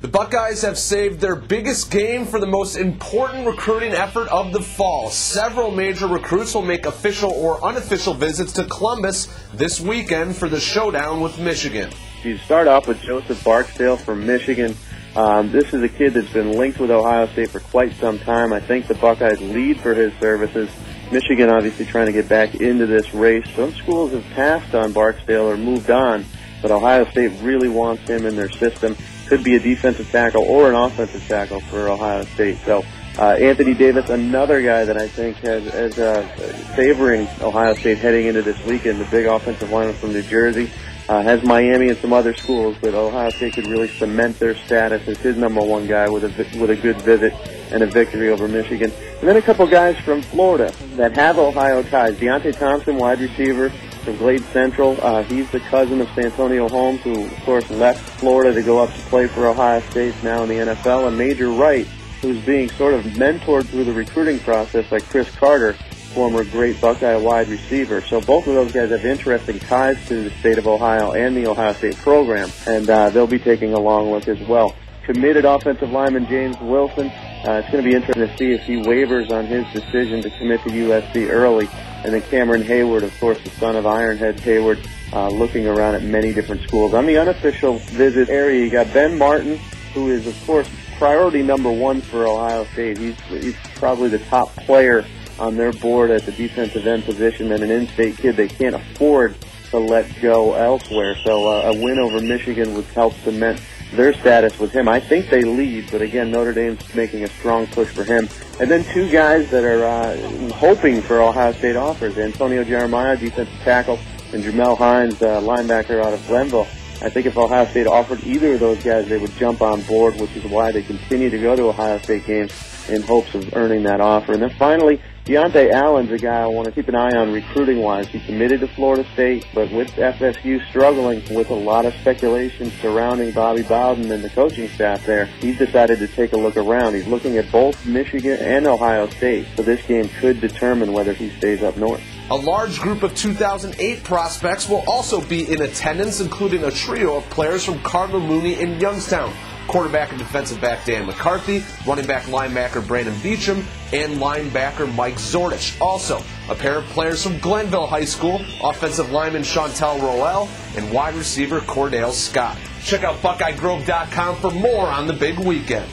The Buckeyes have saved their biggest game for the most important recruiting effort of the fall. Several major recruits will make official or unofficial visits to Columbus this weekend for the showdown with Michigan. You start off with Joseph Barksdale from Michigan. This is a kid that's been linked with Ohio State for quite some time. I think the Buckeyes lead for his services. Michigan obviously trying to get back into this race. Some schools have passed on Barksdale or moved on, but Ohio State really wants him in their system. Could be a defensive tackle or an offensive tackle for Ohio State. So Anthony Davis, another guy that I think is favoring Ohio State heading into this weekend, the big offensive lineman from New Jersey. Has Miami and some other schools, but Ohio State could really cement their status as his #1 guy with a good visit and a victory over Michigan. And then a couple guys from Florida that have Ohio ties. Deontay Thompson, wide receiver from Glade Central. He's the cousin of Santonio Holmes, who, of course, left Florida to go up to play for Ohio State, now in the NFL. And Major Wright, who's being sort of mentored through the recruiting process like Chris Carter, former great Buckeye wide receiver. So both of those guys have interesting ties to the state of Ohio and the Ohio State program, and they'll be taking a long look as well. Committed offensive lineman James Wilson. It's going to be interesting to see if he wavers on his decision to commit to USC early. And then Cameron Hayward, of course, the son of Ironhead Hayward, looking around at many different schools. On the unofficial visit area, you got Ben Martin, who is, of course, priority #1 for Ohio State. He's probably the top player on their board at the defensive end position, and an in-state kid they can't afford to let go elsewhere. So a win over Michigan would help cement their status with him. I think they lead, but again, Notre Dame's making a strong push for him. And then two guys that are hoping for Ohio State offers, Antonio Jeremiah, defensive tackle, and Jamel Hines, linebacker out of Glenville. I think if Ohio State offered either of those guys, they would jump on board, which is why they continue to go to Ohio State games in hopes of earning that offer. And then finally, Deontay Allen's a guy I want to keep an eye on recruiting-wise. He committed to Florida State, but with FSU struggling with a lot of speculation surrounding Bobby Bowden and the coaching staff there, he's decided to take a look around. He's looking at both Michigan and Ohio State, so this game could determine whether he stays up north. A large group of 2008 prospects will also be in attendance, including a trio of players from Cardinal Mooney and Youngstown. Quarterback and defensive back Dan McCarthy, running back linebacker Brandon Beecham, and linebacker Mike Zordich. Also, a pair of players from Glenville High School, offensive lineman Chantel Roel, and wide receiver Cordell Scott. Check out BuckeyeGrove.com for more on the big weekend.